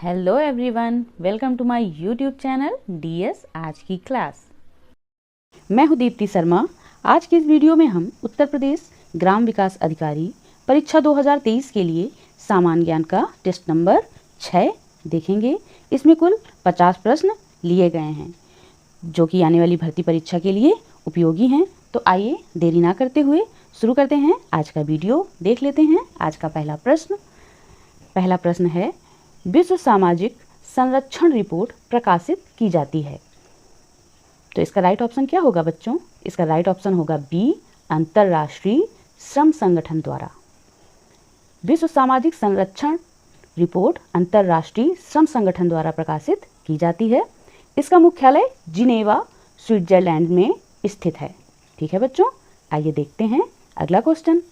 Hello everyone, welcome to my YouTube channel DS आज की class. मैं हूं दीप्ति शर्मा। आज के इस वीडियो में हम उत्तर प्रदेश ग्राम विकास अधिकारी परीक्षा 2023 के लिए सामान्य ज्ञान का टेस्ट नंबर 6 देखेंगे। इसमें कुल 50 प्रश्न लिए गए हैं जो कि आने वाली भर्ती परीक्षा के लिए उपयोगी हैं। तो आइए देरी ना करते हुए शुरू करते हैं आज का वीडियो। देख लेते हैं आज का पहला प्रश्न है, विश्व सामाजिक संरक्षण रिपोर्ट प्रकाशित की जाती है। तो इसका राइट ऑप्शन क्या होगा बच्चों? इसका राइट ऑप्शन होगा बी, अंतर्राष्ट्रीय श्रम संगठन द्वारा। विश्व सामाजिक संरक्षण रिपोर्ट अंतर्राष्ट्रीय श्रम संगठन द्वारा प्रकाशित की जाती है। इसका मुख्यालय जिनेवा, स्विट्जरलैंड में स्थित है। ठीक है बच्चों, आइए देखते हैं अगला क्वेश्चन।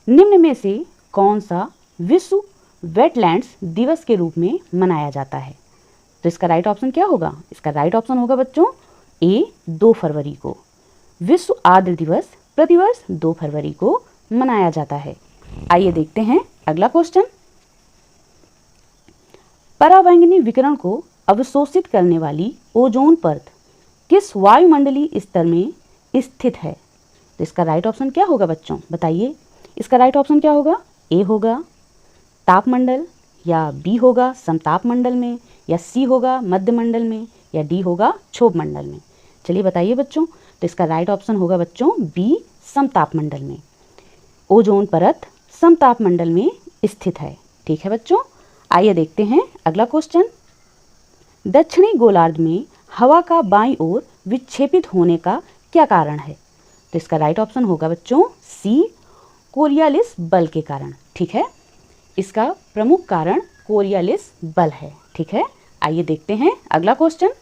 निम्न में से कौन सा विश्व वेटलैंड्स दिवस के रूप में मनाया जाता है? तो इसका राइट ऑप्शन क्या होगा? इसका राइट ऑप्शन होगा बच्चों ए, 2 फरवरी को। विश्व आर्द्र दिवस प्रतिवर्ष 2 फरवरी को मनाया जाता है। आइए देखते हैं अगला क्वेश्चन। पराबैंगनी विकिरण को अवशोषित करने वाली ओजोन परत किस वायुमंडलीय स्तर में स्थित है? तो इसका राइट ऑप्शन क्या होगा बच्चों? बताइए। इसका राइट ऑप्शन क्या होगा? ए होगा तापमंडल, या बी होगा समताप मंडल में, या सी होगा मध्य मंडल में, या डी होगा क्षोभ मंडल में। चलिए बताइए बच्चों। तो इसका राइट ऑप्शन होगा बच्चों बी, समताप मंडल में। ओजोन परत समताप मंडल में स्थित है। ठीक है बच्चों, आइए देखते हैं अगला क्वेश्चन। दक्षिणी गोलार्ध में हवा का बाईं ओर विक्षेपित होने का क्या कारण है? तो इसका राइट ऑप्शन होगा बच्चों सी, कोरियालिस बल के कारण। ठीक है, इसका प्रमुख कारण कोरियालिस बल है। ठीक है, आइए देखते हैं अगला क्वेश्चन।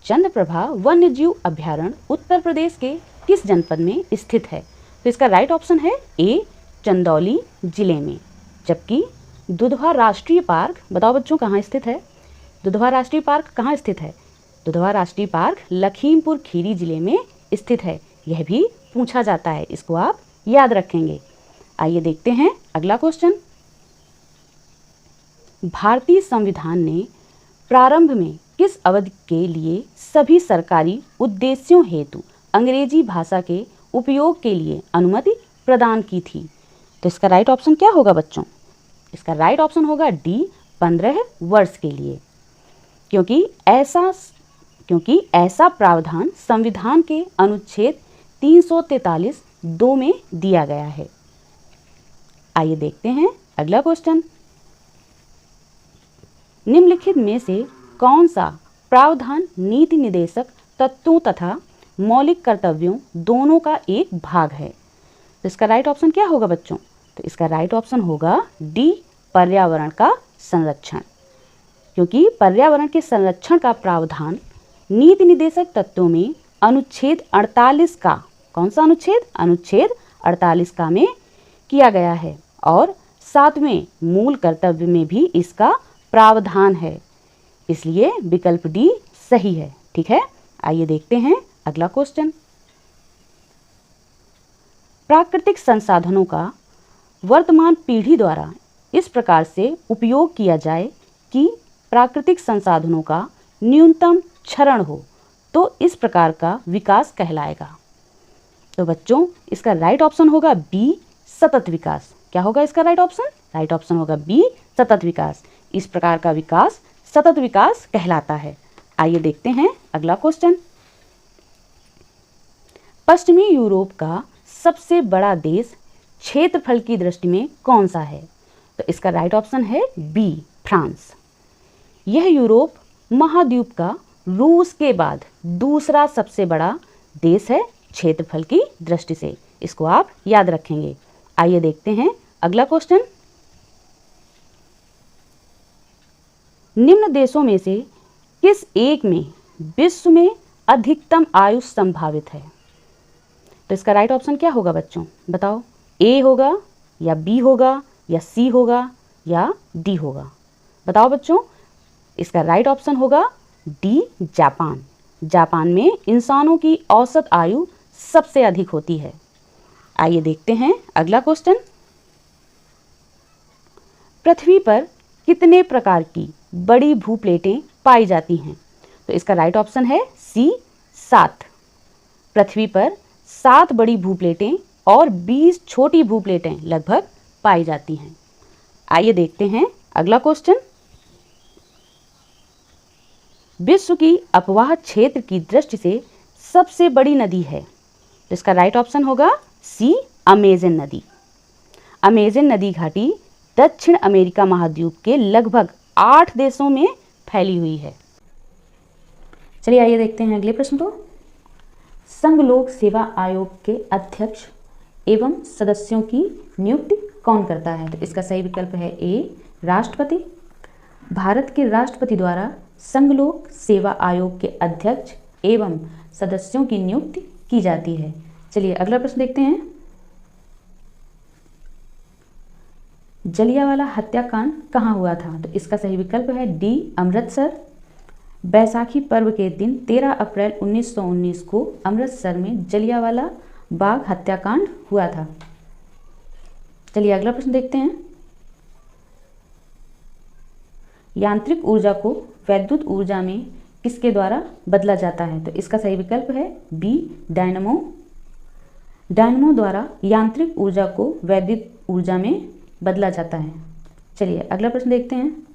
चंद्रप्रभा वन्यजीव अभ्यारण्य उत्तर प्रदेश के किस जनपद में स्थित है? तो इसका राइट ऑप्शन है ए, चंदौली जिले में। जबकि दुधवा राष्ट्रीय पार्क, बताओ बच्चों कहाँ स्थित है? दुधवा राष्ट्रीय पार्क कहाँ स्थित है? दुधवा राष्ट्रीय पार्क लखीमपुर खीरी जिले में स्थित है। यह भी पूछा जाता है, इसको आप याद रखेंगे। आइए देखते हैं अगला क्वेश्चन। भारतीय संविधान ने प्रारंभ में किस अवधि के लिए सभी सरकारी उद्देश्यों हेतु अंग्रेजी भाषा के उपयोग के लिए अनुमति प्रदान की थी? तो इसका राइट ऑप्शन क्या होगा बच्चों? इसका राइट ऑप्शन होगा डी, 15 वर्ष के लिए। क्योंकि ऐसा प्रावधान संविधान के अनुच्छेद 343(2) में दिया गया है। आइए देखते हैं अगला क्वेश्चन। निम्नलिखित में से कौन सा प्रावधान नीति निदेशक तत्वों तथा मौलिक कर्तव्यों दोनों का एक भाग है? तो इसका राइट ऑप्शन क्या होगा बच्चों? तो इसका राइट ऑप्शन होगा डी, पर्यावरण का संरक्षण। क्योंकि पर्यावरण के संरक्षण का प्रावधान नीति निदेशक तत्वों में अनुच्छेद 48 का, कौन सा अनुच्छेद? अनुच्छेद 48 का में किया गया है, और 7वें मूल कर्तव्य में भी इसका प्रावधान है। इसलिए विकल्प डी सही है। ठीक है, आइए देखते हैं अगला क्वेश्चन। प्राकृतिक संसाधनों का वर्तमान पीढ़ी द्वारा इस प्रकार से उपयोग किया जाए कि प्राकृतिक संसाधनों का न्यूनतम क्षरण हो, तो इस प्रकार का विकास कहलाएगा। तो बच्चों इसका राइट ऑप्शन होगा बी, सतत विकास। क्या होगा इसका राइट ऑप्शन? राइट ऑप्शन होगा बी, सतत विकास। इस प्रकार का विकास सतत विकास कहलाता है। आइए देखते हैं अगला क्वेश्चन। पश्चिमी यूरोप का सबसे बड़ा देश क्षेत्रफल की दृष्टि में कौन सा है? तो इसका राइट ऑप्शन है बी, फ्रांस। यह यूरोप महाद्वीप का रूस के बाद दूसरा सबसे बड़ा देश है क्षेत्रफल की दृष्टि से। इसको आप याद रखेंगे। आइए देखते हैं अगला क्वेश्चन। निम्न देशों में से किस एक में विश्व में अधिकतम आयु संभावित है? तो इसका राइट ऑप्शन क्या होगा बच्चों? बताओ। ए होगा, या बी होगा, या सी होगा, या डी होगा? बताओ बच्चों। इसका राइट ऑप्शन होगा डी, जापान। जापान में इंसानों की औसत आयु सबसे अधिक होती है। आइए देखते हैं अगला क्वेश्चन। पृथ्वी पर कितने प्रकार की बड़ी भूप्लेटें पाई जाती हैं? तो इसका राइट ऑप्शन है सी 7। पृथ्वी पर 7 बड़ी भूप्लेटें और 20 छोटी भूप्लेटें लगभग पाई जाती हैं। आइए देखते हैं अगला क्वेश्चन। विश्व की अपवाह क्षेत्र की दृष्टि से सबसे बड़ी नदी है, तो इसका राइट ऑप्शन होगा सी अमेजन नदी। अमेजन नदी घाटी दक्षिण अमेरिका महाद्वीप के लगभग 8 देशों में फैली हुई है। चलिए आइए देखते हैं अगले प्रश्न को। संघ लोक सेवा आयोग के अध्यक्ष एवं सदस्यों की नियुक्ति कौन करता है? तो इसका सही विकल्प है ए राष्ट्रपति। भारत के राष्ट्रपति द्वारा संघ लोक सेवा आयोग के अध्यक्ष एवं सदस्यों की नियुक्ति की जाती है। चलिए अगला प्रश्न देखते हैं। जलियांवाला हत्याकांड कहाँ हुआ था? तो इसका सही विकल्प है डी अमृतसर। बैसाखी पर्व के दिन 13 अप्रैल 1919 को अमृतसर में जलियांवाला बाग हत्याकांड हुआ था। चलिए अगला प्रश्न देखते हैं। यांत्रिक ऊर्जा को वैद्युत ऊर्जा में किसके द्वारा बदला जाता है? तो इसका सही विकल्प है बी डायनमो। डायनमो द्वारा यांत्रिक ऊर्जा को वैद्युत ऊर्जा में बदला जाता है। चलिए अगला प्रश्न देखते हैं।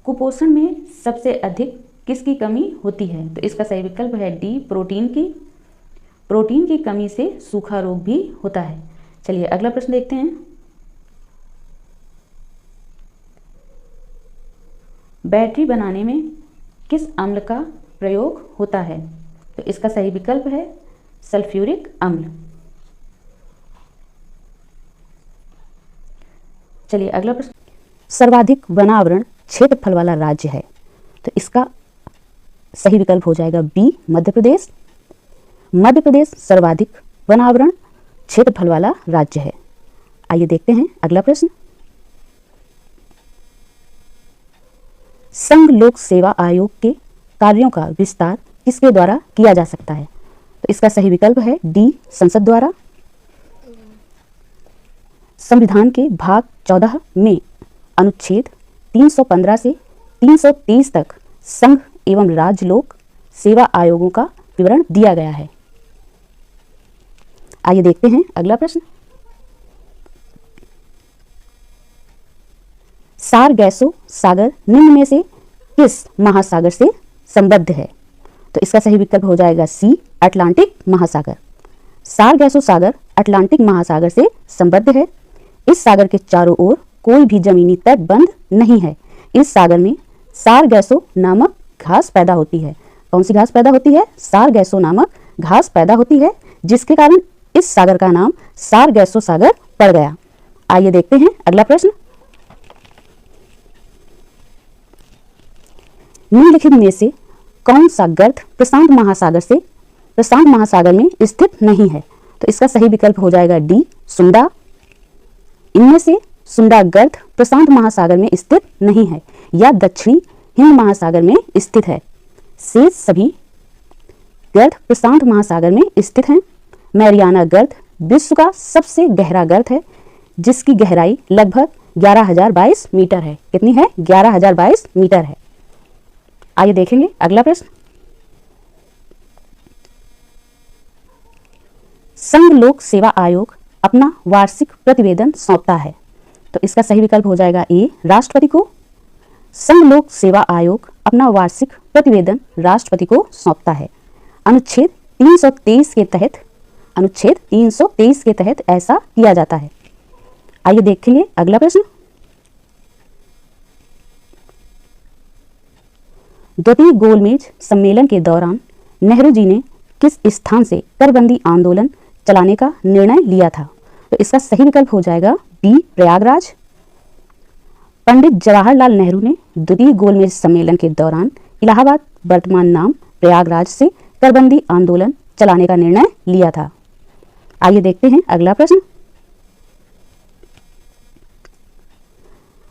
कुपोषण में सबसे अधिक किसकी कमी होती है? तो इसका सही विकल्प है डी प्रोटीन की। प्रोटीन की कमी से सूखा रोग भी होता है। चलिए अगला प्रश्न देखते हैं। बैटरी बनाने में किस अम्ल का प्रयोग होता है? तो इसका सही विकल्प है सल्फ्यूरिक अम्ल। चलिए अगला प्रश्न। सर्वाधिक वनावरण क्षेत्रफल वाला राज्य है, तो इसका सही विकल्प हो जाएगा बी मध्य प्रदेश। मध्य प्रदेश सर्वाधिक वनावरण क्षेत्रफल वाला राज्य है। आइए देखते हैं अगला प्रश्न। संघ लोक सेवा आयोग के कार्यों का विस्तार किसके द्वारा किया जा सकता है? तो इसका सही विकल्प है डी संसद द्वारा। संविधान के भाग 14 में अनुच्छेद 315 से 323 तक संघ एवं राज्य लोक सेवा आयोगों का विवरण दिया गया है। आइए देखते हैं अगला प्रश्न। सारगैसो सागर निम्न में से किस महासागर से संबद्ध है? तो इसका सही विकल्प हो जाएगा सी अटलांटिक महासागर। सारगैसो सागर अटलांटिक महासागर से संबद्ध है। इस सागर के चारों ओर कोई भी जमीनी तटबंध नहीं है। इस सागर में सारगैसो नामक घास पैदा होती है। कौन सी घास पैदा होती है? सारगैसो नामक घास पैदा होती है, जिसके कारण इस सागर का नाम सारगैसो सागर पड़ गया। आइए देखते हैं अगला प्रश्न। निम्नलिखित में से कौन सा गर्त प्रशांत महासागर में स्थित नहीं है? तो इसका सही विकल्प हो जाएगा डी सुंडा। इनमें से सुंडा गर्त प्रशांत महासागर में स्थित नहीं है या दक्षिणी हिंद महासागर में स्थित है। शेष सभी गर्त प्रशांत महासागर में स्थित हैं। मैरियाना गर्त विश्व का सबसे गहरा गर्त है, जिसकी गहराई लगभग 11,022 मीटर है। कितनी है? 11,022 मीटर है। आइए देखेंगे अगला प्रश्न। संघ लोक सेवा आयोग अपना वार्षिक प्रतिवेदन सौंपता है, तो इसका सही विकल्प हो जाएगा ए राष्ट्रपति को। संघ लोक सेवा आयोग अपना वार्षिक प्रतिवेदन राष्ट्रपति को सौंपता है। अनुच्छेद 323 के तहत ऐसा किया जाता है। आइए देखेंगे अगला प्रश्न। द्वितीय गोलमेज सम्मेलन के दौरान नेहरू जी ने किस स्थान से करबंदी आंदोलन चलाने का निर्णय लिया था? तो इसका सही विकल्प हो जाएगा बी प्रयागराज। पंडित जवाहरलाल नेहरू ने द्वितीय गोलमेज सम्मेलन के दौरान इलाहाबाद वर्तमान नाम प्रयागराज से करबंदी आंदोलन चलाने का निर्णय लिया था। आइए देखते हैं अगला प्रश्न।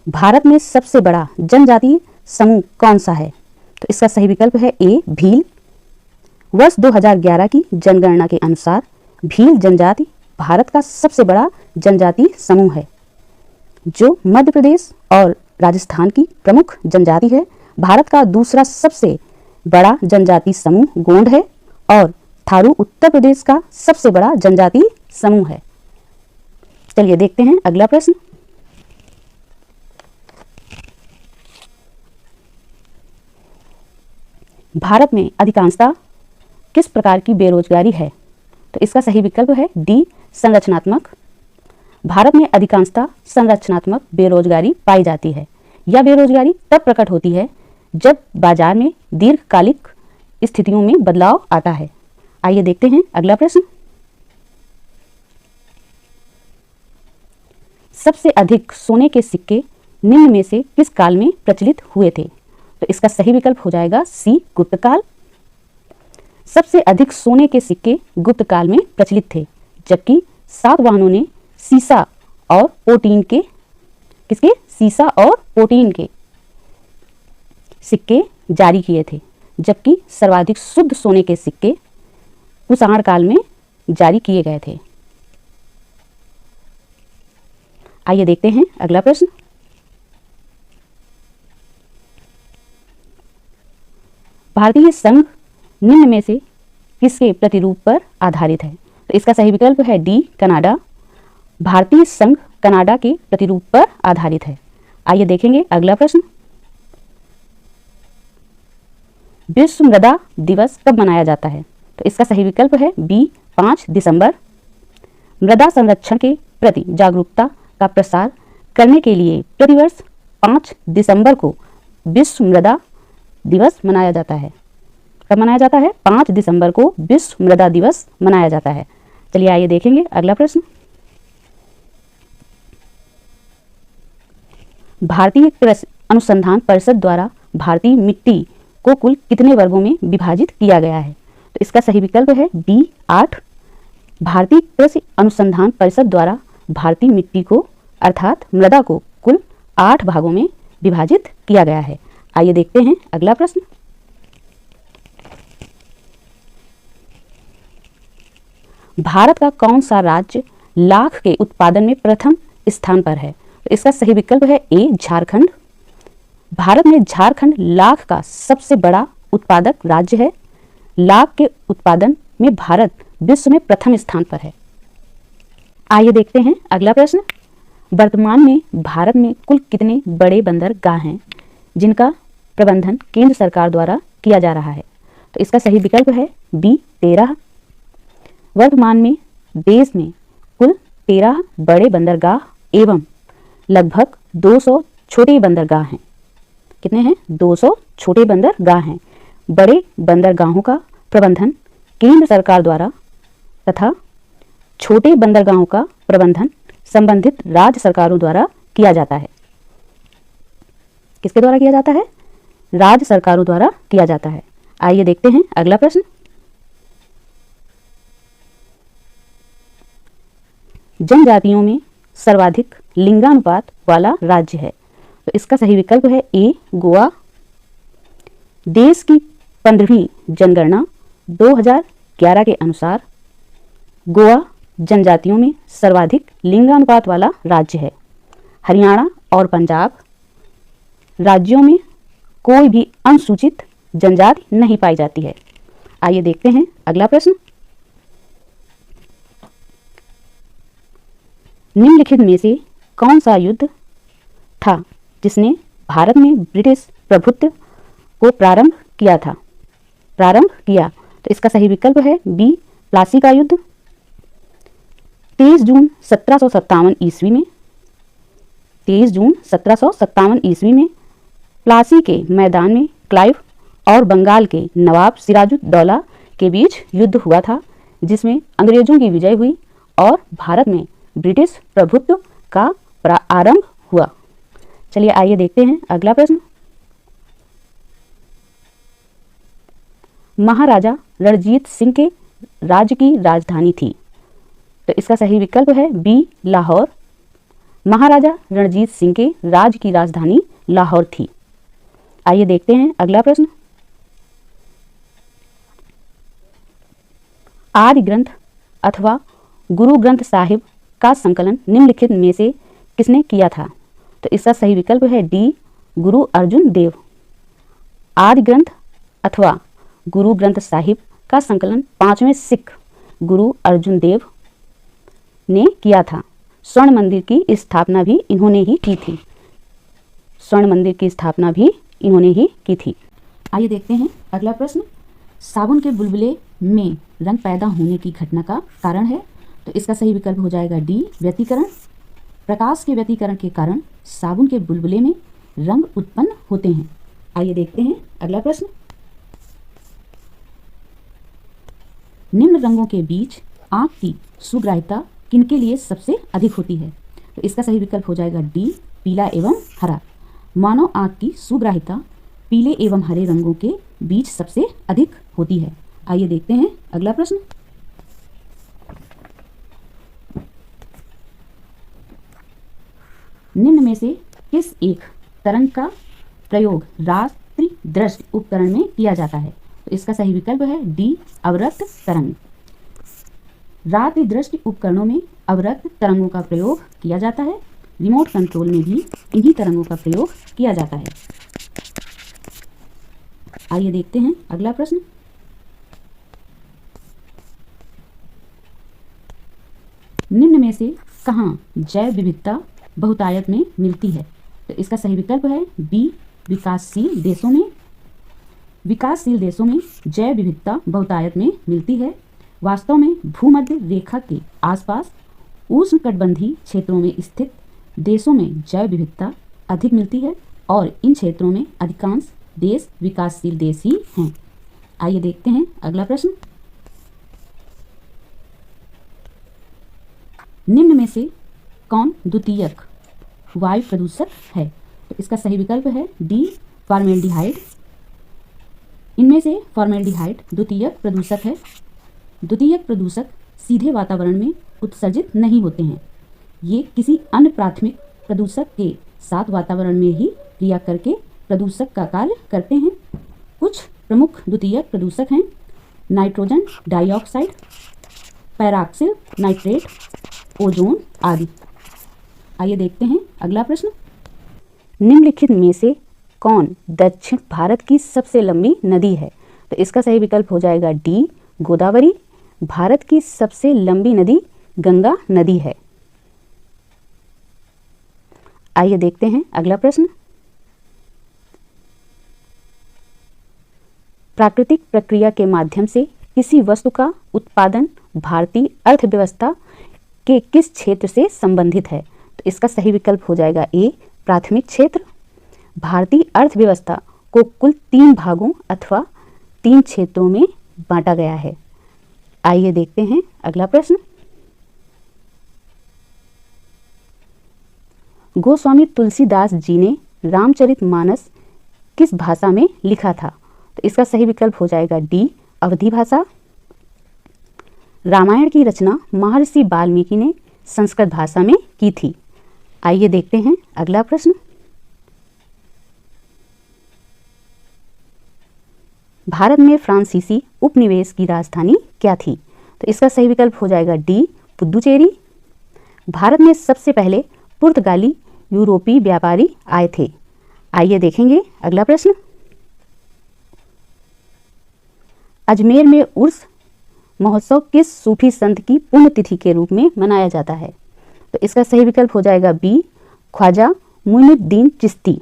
भारत में सबसे बड़ा जनजातीय समूह कौन सा है? तो इसका सही विकल्प है ए भील। वर्ष 2011 की जनगणना के अनुसार भील जनजाति भारत का सबसे बड़ा जनजाति समूह है, जो मध्य प्रदेश और राजस्थान की प्रमुख जनजाति है। भारत का दूसरा सबसे बड़ा जनजाति समूह गोंड है और थारू उत्तर प्रदेश का सबसे बड़ा जनजाति समूह है। चलिए देखते हैं अगला प्रश्न। भारत में अधिकांशतः किस प्रकार की बेरोजगारी है? तो इसका सही विकल्प है डी, संरचनात्मक। भारत में अधिकांशतः संरचनात्मक बेरोजगारी पाई जाती है। यह बेरोजगारी तब प्रकट होती है जब बाजार में दीर्घकालिक स्थितियों में बदलाव आता है। आइए देखते हैं अगला प्रश्न। सबसे अधिक सोने के सिक्के निम्न में से किस काल में प्रचलित हुए थे? तो इसका सही विकल्प हो जाएगा सी, गुप्त काल। सबसे अधिक सोने के सिक्के गुप्त काल में प्रचलित थे, जबकि सातवाहनों ने सीसा और पोटीन के सीसा और पोटीन के सिक्के जारी किए थे, जबकि सर्वाधिक शुद्ध सोने के सिक्के कुषाण काल में जारी किए गए थे। आइए देखते हैं अगला प्रश्न। भारतीय संघ निम्न में से किसके प्रतिरूप पर आधारित है? तो इसका सही विकल्प है डी, कनाडा। भारतीय संघ कनाडा के प्रतिरूप पर आधारित है। आइए देखेंगे अगला प्रश्न। विश्व मृदा दिवस कब मनाया जाता है? तो इसका सही विकल्प है बी, 5 दिसंबर। मृदा संरक्षण के प्रति जागरूकता का प्रसार करने के लिए प्रतिवर्ष 5 दिसंबर को विश्व मृदा दिवस मनाया जाता है। कब मनाया जाता है? 5 दिसंबर को विश्व मृदा दिवस मनाया जाता है। चलिए आइए देखेंगे अगला प्रश्न। भारतीय कृषि अनुसंधान परिषद द्वारा भारतीय मिट्टी को कुल कितने वर्गों में विभाजित किया गया है? तो इसका सही विकल्प है बी, 8। भारतीय कृषि अनुसंधान परिषद द्वारा भारतीय मिट्टी को अर्थात मृदा को कुल 8 भागों में विभाजित किया गया है। आइए देखते हैं अगला प्रश्न। भारत का कौन सा राज्य लाख के उत्पादन में प्रथम स्थान पर है? तो इसका सही विकल्प है ए, झारखंड। भारत में झारखंड लाख का सबसे बड़ा उत्पादक राज्य है। लाख के उत्पादन में भारत विश्व में प्रथम स्थान पर है। आइए देखते हैं अगला प्रश्न। वर्तमान में भारत में कुल कितने बड़े बंदरगाह हैं जिनका प्रबंधन केंद्र सरकार द्वारा किया जा रहा है? तो इसका सही विकल्प है बी, 13। वर्तमान में देश में कुल 13 बड़े बंदरगाह एवं लगभग 200 छोटे बंदरगाह हैं। कितने हैं? 200 छोटे बंदरगाह हैं। बड़े बंदरगाहों का प्रबंधन केंद्र सरकार द्वारा तथा छोटे बंदरगाहों का प्रबंधन संबंधित राज्य सरकारों द्वारा किया जाता है। किसके द्वारा किया जाता है? राज्य सरकारों द्वारा किया जाता है। आइए देखते हैं अगला प्रश्न। जनजातियों में सर्वाधिक लिंगानुपात वाला राज्य है? तो इसका सही विकल्प है ए, गोवा। देश की 15वीं जनगणना 2011 के अनुसार गोवा जनजातियों में सर्वाधिक लिंगानुपात वाला राज्य है। हरियाणा और पंजाब राज्यों में कोई भी अनुसूचित जनजाति नहीं पाई जाती है। आइए देखते हैं अगला प्रश्न। निम्नलिखित में से कौन सा युद्ध था जिसने भारत में ब्रिटिश प्रभुत्व को प्रारंभ किया? तो इसका सही विकल्प है बी, प्लासी का युद्ध। 23 जून 1757 ईस्वी में 23 जून 1757 ईस्वी में प्लासी के मैदान में क्लाइव और बंगाल के नवाब सिराजुद्दौला के बीच युद्ध हुआ था, जिसमें अंग्रेजों की विजय हुई और भारत में ब्रिटिश प्रभुत्व का प्रारंभ हुआ। चलिए आइए देखते हैं अगला प्रश्न। महाराजा रणजीत सिंह के राज्य की राजधानी थी? तो इसका सही विकल्प है बी, लाहौर। महाराजा रणजीत सिंह के राज्य की राजधानी लाहौर थी। आइए देखते हैं अगला प्रश्न। आदि ग्रंथ अथवा गुरु ग्रंथ साहिब का संकलन निम्नलिखित में से किसने किया था? तो इसका सही विकल्प है डी, गुरु अर्जुन देव। आदि ग्रंथ अथवा गुरु ग्रंथ साहिब का संकलन 5वें सिख गुरु अर्जुन देव ने किया था। स्वर्ण मंदिर की स्थापना भी इन्होंने ही की थी। स्वर्ण मंदिर की स्थापना भी इन्होंने ही की थी। आइए देखते हैं अगला प्रश्न। साबुन के बुलबुले में रंग पैदा होने की घटना का कारण है? तो इसका सही विकल्प हो जाएगा डी, व्यतिकरण। प्रकाश के व्यतिकरण के कारण साबुन के बुलबुले में रंग उत्पन्न होते हैं। आइए देखते हैं अगला प्रश्न। निम्न रंगों के बीच आंख की सुग्राह्यता किनके लिए सबसे अधिक होती है? तो इसका सही विकल्प हो जाएगा डी, पीला एवं हरा। मानव आंख की सुग्राह्यता पीले एवं हरे रंगों के बीच सबसे अधिक होती है। आइए देखते हैं अगला प्रश्न। निम्न में से किस एक तरंग का प्रयोग रात्रि दृष्टि उपकरण में किया जाता है? तो इसका सही विकल्प है डी, अवरक्त तरंग। रात्रि दृष्टि उपकरणों में अवरक्त तरंगों का प्रयोग किया जाता है। रिमोट कंट्रोल में भी इन्हीं तरंगों का प्रयोग किया जाता है। आइए देखते हैं अगला प्रश्न। निम्न में से कहाँ जैव विविधता बहुतायत में मिलती है? तो इसका सही विकल्प है बी, विकासशील देशों में। विकासशील देशों में जैव विविधता बहुतायत में मिलती है। वास्तव में भूमध्य रेखा के आसपास उष्णकटिबंधीय क्षेत्रों में स्थित देशों में जैव विविधता अधिक मिलती है और इन क्षेत्रों में अधिकांश देश विकासशील देश ही हैं। आइए देखते हैं अगला प्रश्न। निम्न में से कौन द्वितीयक वायु प्रदूषक है? तो इसका सही विकल्प है डी, फॉर्मेल्डिहाइड। इनमें से फॉर्मेल्डिहाइड द्वितीयक प्रदूषक है। द्वितीयक प्रदूषक सीधे वातावरण में उत्सर्जित नहीं होते हैं। ये किसी अन्य प्राथमिक प्रदूषक के साथ वातावरण में ही क्रिया करके प्रदूषक का कार्य करते हैं। कुछ प्रमुख द्वितीयक प्रदूषक हैं नाइट्रोजन डाइऑक्साइड, पैराक्सिल नाइट्रेट, ओजोन आदि। आइए देखते हैं अगला प्रश्न। निम्नलिखित में से कौन दक्षिण भारत की सबसे लंबी नदी है? तो इसका सही विकल्प हो जाएगा डी, गोदावरी। भारत की सबसे लंबी नदी गंगा नदी है। आइए देखते हैं अगला प्रश्न। प्राकृतिक प्रक्रिया के माध्यम से किसी वस्तु का उत्पादन भारतीय अर्थव्यवस्था के किस क्षेत्र से संबंधित है? तो इसका सही विकल्प हो जाएगा ए, प्राथमिक क्षेत्र। भारतीय अर्थव्यवस्था को कुल 3 भागों अथवा 3 क्षेत्रों में बांटा गया है। आइए देखते हैं अगला प्रश्न। गोस्वामी तुलसीदास जी ने रामचरितमानस किस भाषा में लिखा था? तो इसका सही विकल्प हो जाएगा डी, अवधी भाषा। रामायण की रचना महर्षि वाल्मीकि ने संस्कृत भाषा में की थी। आइए देखते हैं अगला प्रश्न। भारत में फ्रांसीसी उपनिवेश की राजधानी क्या थी? तो इसका सही विकल्प हो जाएगा डी, पुदुचेरी। भारत में सबसे पहले पुर्तगाली यूरोपीय व्यापारी आए थे। आइए देखेंगे अगला प्रश्न। अजमेर में उर्स महोत्सव किस सूफी संत की पुण्यतिथि के रूप में मनाया जाता है? तो इसका सही विकल्प हो जाएगा बी, ख्वाजा मुइनुद्दीन चिश्ती।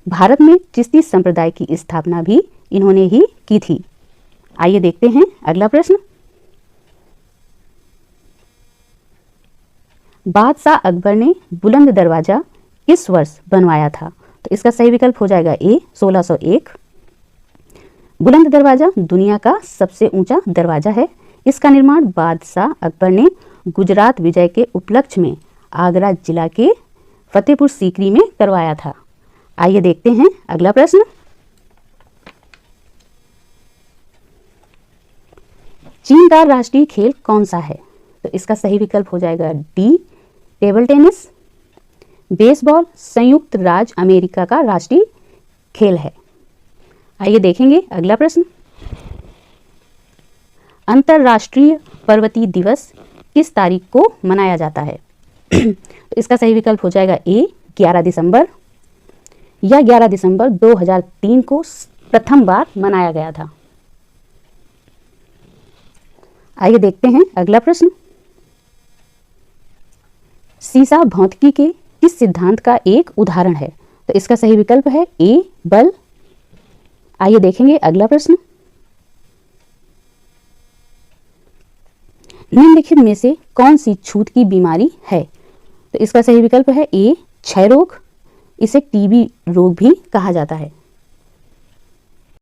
भारत में चिश्ती संप्रदाय की स्थापना भी इन्होंने ही की थी। आइए देखते हैं अगला प्रश्न। बादशाह अकबर ने बुलंद दरवाजा किस वर्ष बनवाया था? तो इसका सही विकल्प हो जाएगा ए, 1601। बुलंद दरवाजा दुनिया का सबसे ऊंचा दरवाजा है। इसका निर्माण बादशाह अकबर ने गुजरात विजय के उपलक्ष्य में आगरा जिला के फतेहपुर सीकरी में करवाया था। आइए देखते हैं अगला प्रश्न। चीन का राष्ट्रीय खेल कौन सा है? तो इसका सही विकल्प हो जाएगा डी, टेबल टेनिस। बेसबॉल संयुक्त राज्य अमेरिका का राष्ट्रीय खेल है। आइए देखेंगे अगला प्रश्न। अंतर्राष्ट्रीय पर्वतीय दिवस किस तारीख को मनाया जाता है? तो इसका सही विकल्प हो जाएगा ए 11 दिसंबर, या 11 दिसंबर 2003 को प्रथम बार मनाया गया था। आइए देखते हैं अगला प्रश्न। सीसा भौतिकी के किस सिद्धांत का एक उदाहरण है? तो इसका सही विकल्प है ए बल। आइए देखेंगे अगला प्रश्न। निम्नलिखित में से कौन सी छूत की बीमारी है? तो इसका सही विकल्प है ए क्षय रोग। इसे टीबी रोग भी कहा जाता है।